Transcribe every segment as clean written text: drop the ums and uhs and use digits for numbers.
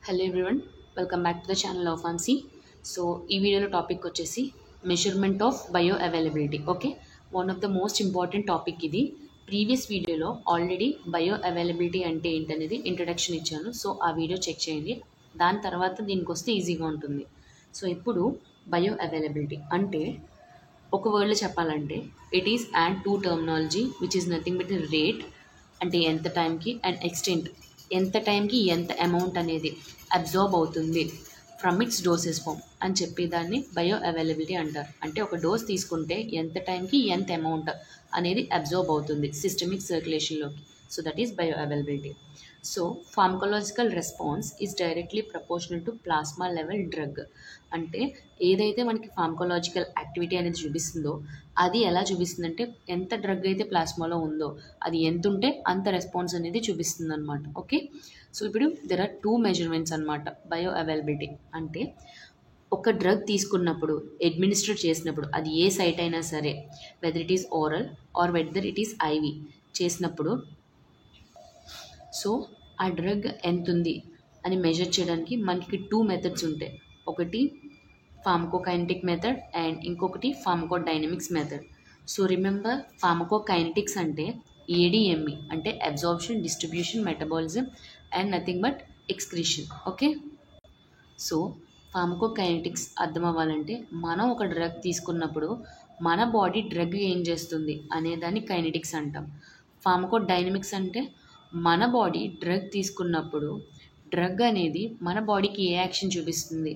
Hello everyone, welcome back to the channel of Ansy. So ఈ వీడియోలో topic వచ్చేసి measurement of bioavailability. Okay, one of the most important topic ఇది. Previous వీడియోలో already bioavailability అంటే ఏంటనేది introduction ఇచ్చాను. So ఆ వీడియో చెక్ చేయండి, దాని తర్వాత దీనికి వస్తే ఈజీగా ఉంటుంది. సో ఇప్పుడు బయో అవైలబిలిటీ అంటే ఒక వర్డ్లో చెప్పాలంటే it is and two terminology which is nothing but rate అంటే ఎంత టైంకి అండ్ ఎక్స్టెంట్ ఎంత టైంకి ఎంత అమౌంట్ అనేది అబ్జార్బ్ అవుతుంది ఫ్రమ్ ఇట్స్ డోసెస్ ఫామ్ అని చెప్పేదాన్ని బయో అవైలబిలిటీ అంటారు. అంటే ఒక డోస్ తీసుకుంటే ఎంత టైంకి ఎంత అమౌంట్ అనేది అబ్జార్బ్ అవుతుంది సిస్టమిక్ సర్క్యులేషన్లోకి. So that is bioavailability. So pharmacological response is directly proportional to plasma level drug. అంటే ఏదైతే మనకి ఫార్మకలాజికల్ యాక్టివిటీ అనేది చూపిస్తుందో అది ఎలా చూపిస్తుందంటే ఎంత డ్రగ్ అయితే ప్లాస్మాలో ఉందో అది ఎంత ఉంటే అంత రెస్పాన్స్ అనేది చూపిస్తుంది అనమాట. ఓకే, సో ఇప్పుడు దెర్ ఆర్ టూ మెజర్మెంట్స్ అనమాట బయో అవైలబిలిటీ అంటే. ఒక డ్రగ్ తీసుకున్నప్పుడు అడ్మినిస్ట్రేట్ చేసినప్పుడు అది ఏ సైట్ అయినా సరే, whether it is oral or whether it is IV చేసినప్పుడు, సో ఆ డ్రగ్ ఎంత ఉంది అని మెజర్ చేయడానికి మనకి టూ మెథడ్స్ ఉంటాయి. ఒకటి ఫార్మకోకైనెటిక్ మెథడ్ అండ్ ఇంకొకటి pharmacodynamics method. So remember, pharmacokinetics అంటే ఏడిఎంఈ అంటే absorption, distribution, metabolism and nothing but excretion. Okay, so pharmacokinetics అర్థం అవ్వాలంటే మనం ఒక డ్రగ్ తీసుకున్నప్పుడు మన బాడీ డ్రగ్ ఏం చేస్తుంది అనేదాన్ని కైనెటిక్స్ అంటాం. ఫార్మకోడైనమిక్స్ అంటే మన బాడీ డ్రగ్ తీసుకున్నప్పుడు డ్రగ్ అనేది మన బాడీకి ఏ యాక్షన్ చూపిస్తుంది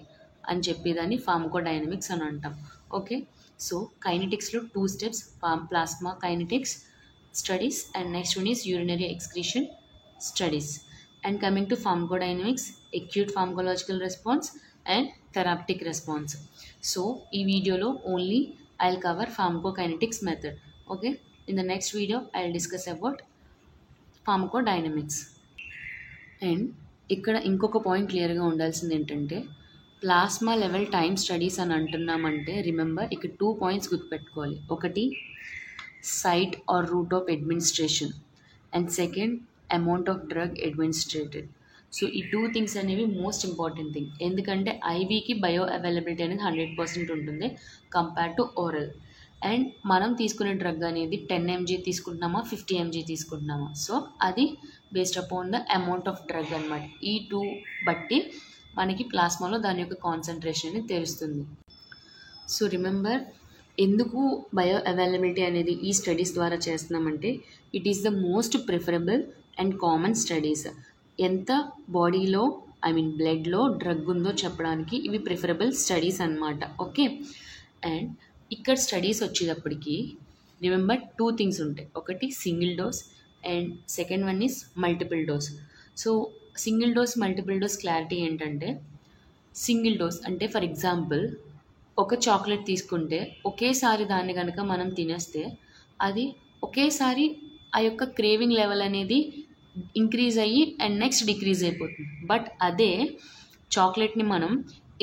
అని చెప్పేదాన్ని ఫార్మకోడైనమిక్స్ అని అంటాం. ఓకే, సో కైనెటిక్స్లో two steps, plasma kinetics studies and next one is urinary excretion studies. And coming to pharmacodynamics, acute pharmacological response and therapeutic response. So ఈ వీడియోలో only I'll cover pharmacokinetics method. Okay, in the next video I'll discuss about pharmacodynamics. And ఇక్కడ ఇంకొక point క్లియర్గా ఉండాల్సింది ఏంటంటే plasma level time studies అని అంటున్నామంటే remember ఇక్కడ 2 points గుర్తుపెట్టుకోవాలి. ఒకటి site or route of administration and second amount of drug administered. So ఈ 2 థింగ్స్ అనేవి మోస్ట్ ఇంపార్టెంట్ థింగ్, ఎందుకంటే ఐవీకి బయో అవైలబిలిటీ అనేది 100% ఉంటుంది కంపేర్ టు ఓరల్. అండ్ మనం తీసుకునే డ్రగ్ అనేది 10 mg తీసుకుంటున్నామా 50 mg తీసుకుంటున్నామా, సో అది based upon the amount of drug అనమాట. ఈ 2 బట్టి మనకి ప్లాస్మాలో దాని యొక్క కాన్సన్ట్రేషన్ అనేది తెలుస్తుంది. సో రిమెంబర్, ఎందుకు బయో అవైలబిలిటీ అనేది ఈ స్టడీస్ ద్వారా చేస్తున్నామంటే it is the most preferable and common studies. ఎంత బాడీలో బ్లడ్లో డ్రగ్ ఉందో చెప్పడానికి ఇవి ప్రిఫరబుల్ స్టడీస్ అన్నమాట. ఓకే, అండ్ ఇక్కడ స్టడీస్ వచ్చేటప్పటికి రిమెంబర్ 2 థింగ్స్ ఉంటాయి. ఒకటి single dose and second one is multiple dose. So single dose multiple dose clarity ఏంటంటే, సింగిల్ డోస్ అంటే ఫర్ ఎగ్జాంపుల్ ఒక చాక్లెట్ తీసుకుంటే ఒకేసారి దాన్ని కనుక మనం తినేస్తే అది ఒకేసారి ఆ యొక్క క్రేవింగ్ లెవెల్ అనేది ఇంక్రీజ్ అయ్యి అండ్ నెక్స్ట్ డిక్రీజ్ అయిపోతుంది. బట్ అదే చాక్లెట్ని మనం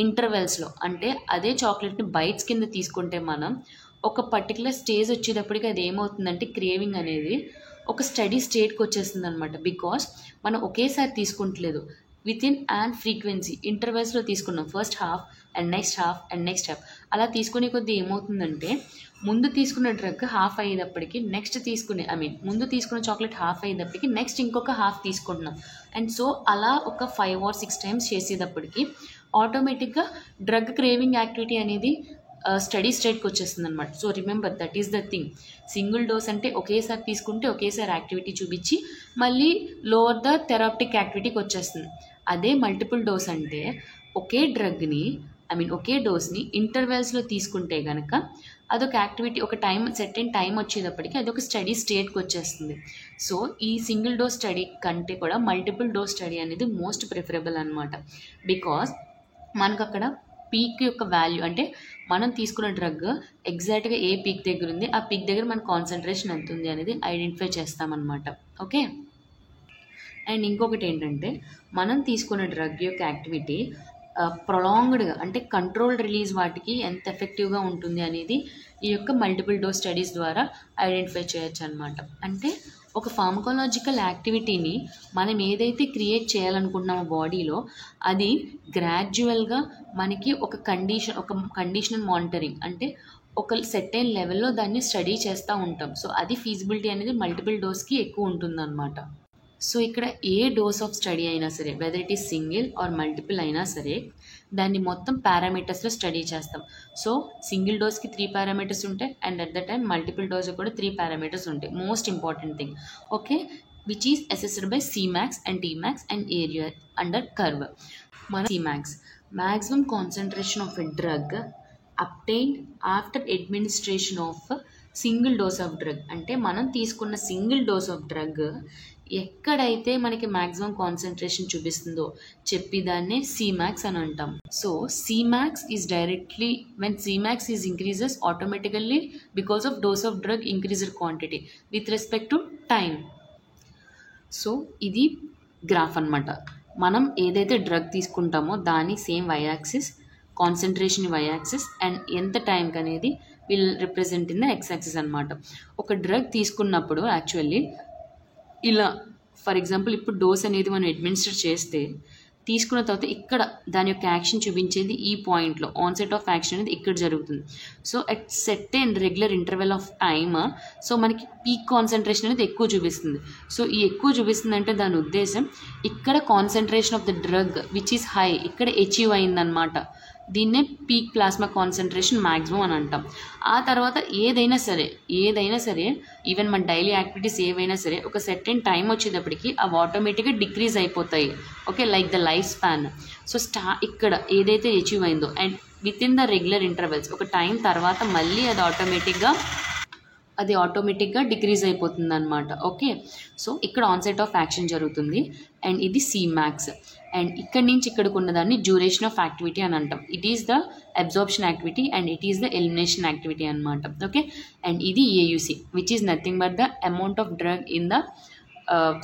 ఇంటర్వెల్స్లో అంటే అదే చాక్లెట్ని బైట్స్ కింద తీసుకుంటే మనం ఒక పర్టికులర్ స్టేజ్ వచ్చేటప్పటికి అది ఏమవుతుందంటే క్రేవింగ్ అనేది ఒక స్టడీ స్టేట్కి వచ్చేస్తుంది అనమాట. బికాస్ మనం ఒకేసారి తీసుకుంటలేదు, విత్ ఇన్ అండ్ ఫ్రీక్వెన్సీ ఇంటర్వెల్స్లో తీసుకున్నాం. First half and next half and next half అలా తీసుకునే కొద్దీ ఏమవుతుందంటే ముందు తీసుకున్న డ్రగ్ హాఫ్ అయ్యేటప్పటికి నెక్స్ట్ తీసుకునే ముందు తీసుకున్న చాక్లెట్ హాఫ్ అయ్యేటప్పటికి నెక్స్ట్ ఇంకొక హాఫ్ తీసుకుంటున్నాం. అండ్ సో అలా ఒక 5 or 6 times చేసేటప్పటికి ఆటోమేటిక్గా డ్రగ్ క్రేవింగ్ యాక్టివిటీ అనేది స్టడీ స్టేట్కి వచ్చేస్తుంది అనమాట. So remember, that is the thing. Single dose అంటే ఒకేసారి తీసుకుంటే ఒకేసారి యాక్టివిటీ చూపించి మళ్ళీ లోవర్ ద థెరప్టిక్ యాక్టివిటీకి వచ్చేస్తుంది. అదే మల్టిపుల్ డోస్ అంటే ఒకే డ్రగ్ని ఒకే డోస్ని ఇంటర్వెల్స్లో తీసుకుంటే కనుక అదొక యాక్టివిటీ ఒక సెర్టెన్ టైం వచ్చేటప్పటికి అదొక స్టడీ స్టేట్కి వచ్చేస్తుంది. సో ఈ సింగిల్ డోస్ స్టడీ కంటే కూడా మల్టిపుల్ డోస్ స్టడీ అనేది మోస్ట్ ప్రిఫరబుల్ అనమాట. బికాస్ మనకు అక్కడ పీక్ యొక్క వాల్యూ అంటే మనం తీసుకున్న డ్రగ్ ఎగ్జాక్ట్గా ఏ పీక్ దగ్గర ఉంది, ఆ పీక్ దగ్గర మన కాన్సన్ట్రేషన్ ఎంత ఉంది అనేది ఐడెంటిఫై చేస్తామన్నమాట. ఓకే, అండ్ ఇంకొకటి ఏంటంటే మనం తీసుకున్న డ్రగ్ యొక్క యాక్టివిటీ ప్రొలాంగ్డ్గా అంటే కంట్రోల్డ్ రిలీజ్ వాటికి ఎంత ఎఫెక్టివ్గా ఉంటుంది అనేది ఈ యొక్క మల్టిపుల్ డోస్ స్టడీస్ ద్వారా ఐడెంటిఫై చేయొచ్చు అనమాట. అంటే ఒక ఫార్మకాలజికల్ యాక్టివిటీని మనం ఏదైతే క్రియేట్ చేయాలనుకుంటున్నామో బాడీలో, అది గ్రాడ్యువల్గా మనకి ఒక కండిషనల్ మానిటరింగ్, అంటే ఒక సెర్టైన్ లెవెల్లో దాన్ని స్టడీ చేస్తూ ఉంటాం. సో అది ఫీజిబిలిటీ అనేది మల్టిపుల్ డోస్కి ఎక్కువ ఉంటుందన్నమాట. సో ఇక్కడ ఏ డోస్ ఆఫ్ స్టడీ అయినా సరే, whether it is single or multiple అయినా సరే, దాన్ని మొత్తం పారామీటర్స్లో స్టడీ చేస్తాం. సో సింగిల్ డోస్కి 3 పారామీటర్స్ ఉంటాయి, and at the time multiple dose కూడా 3 పారామీటర్స్ ఉంటాయి. Most important thing, okay, which is assessed by Cmax and Tmax and area under curve. మన Cmax, maximum concentration of a drug obtained after administration of single dose of drug. అంటే మనం తీసుకున్న single dose of drug ఎక్కడైతే మనకి maximum concentration చూపిస్తుందో చెప్పేదాన్నే Cmax అని అంటాం. So Cmax is directly, when Cmax is increases automatically because of dose of drug increased quantity with respect to time. So ఇది గ్రాఫ్ అన్నమాట. మనం ఏదైతే డ్రగ్ తీసుకుంటామో దాని same Y axis, concentration Y axis, and ఎంత టైంకి అనేది will represent in the X axis అనమాట. ఒక డ్రగ్ తీసుకున్నప్పుడు యాక్చువల్లీ ఇలా, ఫర్ ఎగ్జాంపుల్ ఇప్పుడు డోస్ అనేది మనం అడ్మినిస్టర్ చేస్తే, తీసుకున్న తర్వాత ఇక్కడ దాని యొక్క యాక్షన్ చూపించేది ఈ పాయింట్లో, ఆన్సెట్ ఆఫ్ యాక్షన్ అనేది ఇక్కడ జరుగుతుంది. So at set and regular interval of time, so మనకి పీక్ కాన్సన్ట్రేషన్ అనేది ఎక్కువ చూపిస్తుంది. సో ఈ ఎక్కువ చూపిస్తుంది అంటే దాని ఉద్దేశం ఇక్కడ concentration of the drug which is high ఇక్కడ అచీవ్ అయిందనమాట. దీన్నే పీక్ ప్లాస్మా కాన్సన్ట్రేషన్ మ్యాక్సిమం అని అంటాం. ఆ తర్వాత ఏదైనా సరే ఈవెన్ మన డైలీ యాక్టివిటీస్ ఏవైనా సరే ఒక సెర్టైన్ టైం వచ్చేటప్పటికి అవి ఆటోమేటిక్గా డిక్రీజ్ అయిపోతాయి. Okay, like the life span. So ఇక్కడ ఏదైతే అచీవ్ అయిందో and with in the regular intervals ఒక టైం తర్వాత మళ్ళీ అది ఆటోమేటిక్గా డిక్రీజ్ అయిపోతుంది అనమాట. ఓకే, సో ఇక్కడ ఆన్సెట్ ఆఫ్ యాక్షన్ జరుగుతుంది అండ్ ఇది Cmax. అండ్ ఇక్కడి నుంచి ఇక్కడికి ఉన్నదాన్ని డ్యూరేషన్ ఆఫ్ యాక్టివిటీ అని అంటాం. It is the absorption activity and it is the elimination activity అనమాట. ఓకే, అండ్ ఇది AUC which is nothing but the amount of drug in the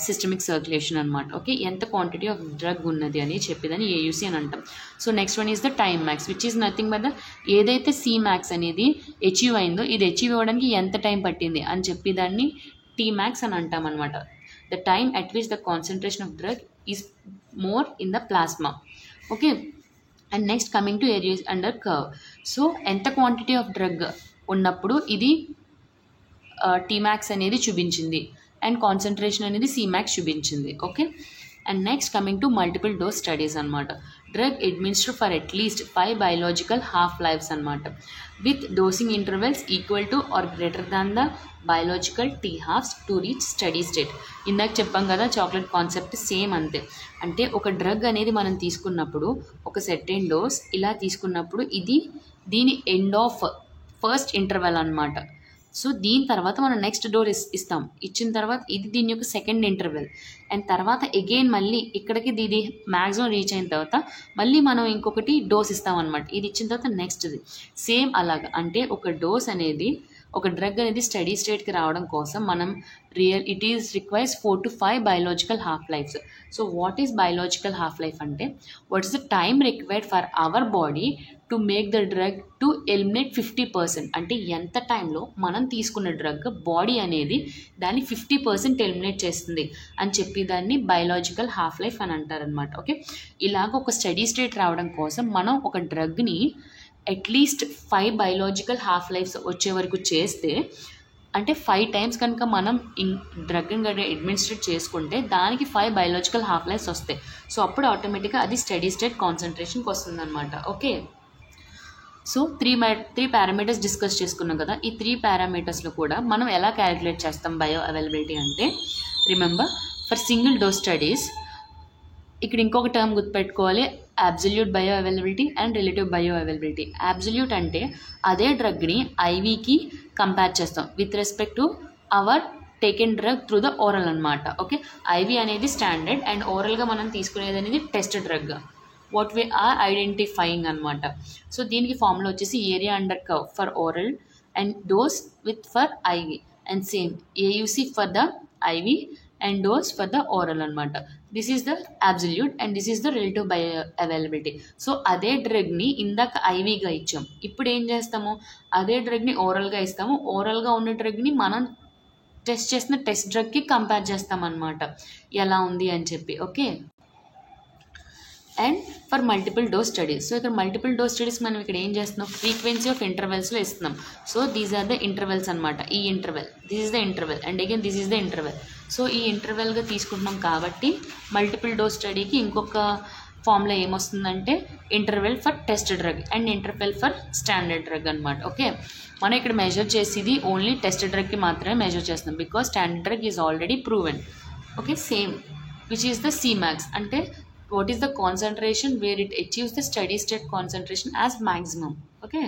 systemic circulation అనమాట. Okay, ఎంత క్వాంటిటీ ఆఫ్ డ్రగ్ ఉన్నది అని చెప్పేదాన్ని AUC అని అంటాం. So next one is the time max which is nothing but the ఏదైతే Cmax అనేది achieve అయిందో ఇది అచీవ్ అవ్వడానికి ఎంత టైం పట్టింది అని చెప్పేదాన్ని Tmax అని అంటాం అనమాట. The time at which the concentration of drug is more in the plasma. Okay, and next coming to areas under curve. So ఎంత క్వాంటిటీ ఆఫ్ డ్రగ్ ఉన్నప్పుడు ఇది Tmax అనేది చూపించింది అండ్ కాన్సన్ట్రేషన్ అనేది Cmax చూపించింది. Okay, and next coming to multiple dose studies అనమాట. Drug administer for at least 5 biological half lifes అనమాట, with dosing intervals equal to or greater than the biological T halves to reach steady state. ఇందాక చెప్పాం కదా chocolate concept same అంతే. అంటే ఒక drug అనేది మనం తీసుకున్నప్పుడు ఒక సెర్టైన్ డోస్ ఇలా తీసుకున్నప్పుడు ఇది దీని ఎండ్ ఆఫ్ ఫస్ట్ ఇంటర్వెల్ అనమాట. సో దీని తర్వాత మనం నెక్స్ట్ డోస్ ఇస్తాం. ఇచ్చిన తర్వాత ఇది దీని యొక్క సెకండ్ ఇంటర్వెల్ అండ్ తర్వాత అగైన్ మళ్ళీ ఇక్కడికి ఇది మ్యాక్సిమం రీచ్ అయిన తర్వాత మళ్ళీ మనం ఇంకొకటి డోస్ ఇస్తాం అనమాట. ఇది ఇచ్చిన తర్వాత నెక్స్ట్ది సేమ్ అలాగా. అంటే ఒక డోస్ అనేది ఒక డ్రగ్ అనేది స్టడీ స్టేట్కి రావడం కోసం మనం it is requires 4 to 5 biological half lives. So what is biological half life అంటే what is the time required for our body to make the drug to eliminate 50%. అంటే ఎంత టైంలో మనం తీసుకున్న డ్రగ్ బాడీ అనేది దాన్ని 50% ఎలిమినేట్ చేస్తుంది అని చెప్పి దాన్ని బయాలజికల్ హాఫ్ లైఫ్ అని అంటారనమాట. ఓకే, ఇలాగ ఒక స్టడీ స్టేట్ రావడం కోసం మనం ఒక డ్రగ్ని అట్లీస్ట్ 5 బయాలజికల్ హాఫ్ లైఫ్స్ వచ్చే వరకు చేస్తే, అంటే 5 times కనుక మనం డ్రగ్ అడ్మినిస్ట్రేట్ చేసుకుంటే దానికి 5 బయాలజికల్ హాఫ్ లైఫ్స్ వస్తాయి. సో అప్పుడు ఆటోమేటిక్గా అది స్టడీ స్టేట్ కాన్సన్ట్రేషన్కి వస్తుంది అనమాట. ఓకే, సో 3 పారామీటర్స్ డిస్కస్ చేసుకున్నాం కదా. ఈ 3 పారామీటర్స్లో కూడా మనం ఎలా క్యాలిక్యులేట్ చేస్తాం బయో అవైలబిలిటీ అంటే, remember for single dose studies ఇక్కడ ఇంకొక టర్మ్ గుర్తుపెట్టుకోవాలి, absolute bioavailability and relative bioavailability. Absolute అంటే అదే డ్రగ్ని ఐవీకి కంపేర్ చేస్తాం with respect to our taken drug through the oral అనమాట. ఓకే, ఐవీ అనేది స్టాండర్డ్ అండ్ ఓరల్గా మనం తీసుకునేది అనేది test drug, what we are identifying అనమాట. సో దీనికి ఫార్ములా వచ్చేసి area under curve for oral and dose with for ivy and same AUC for the IV and dose for the oral అనమాట. This is the absolute and this is the relative bioavailability. So అదే డ్రగ్ని ఇందాక ఐవీగా ఇచ్చాం, ఇప్పుడు ఏం చేస్తాము అదే డ్రగ్ని ఓరల్గా ఇస్తాము. ఓరల్గా ఉన్న డ్రగ్ని మనం టెస్ట్ చేసిన టెస్ట్ డ్రగ్కి కంపేర్ చేస్తాం అనమాట ఎలా ఉంది అని చెప్పి. Okay, and for multiple dose studies. So ఇక్కడ మల్టిపుల్ డోస్ స్టడీస్ మనం ఇక్కడ ఏం చేస్తున్నాం, ఫ్రీక్వెన్సీ ఆఫ్ ఇంటర్వెల్స్లో ఇస్తున్నాం. So these are the intervals అనమాట. ఈ interval, this is the interval and again this is the interval. So ఈ ఇంటర్వెల్గా తీసుకుంటున్నాం కాబట్టి మల్టిపుల్ డోస్ స్టడీకి ఇంకొక ఫార్ములా ఏమొస్తుందంటే interval for test drug and interval for standard drug అనమాట. ఓకే, మనం ఇక్కడ మెజర్ చేసేది ఓన్లీ టెస్ట్ డ్రగ్కి మాత్రమే మెజర్ చేస్తున్నాం because standard drug is already proven. Okay, same which is the Cmax అంటే what is the concentration where it achieves the steady state concentration as maximum. Okay,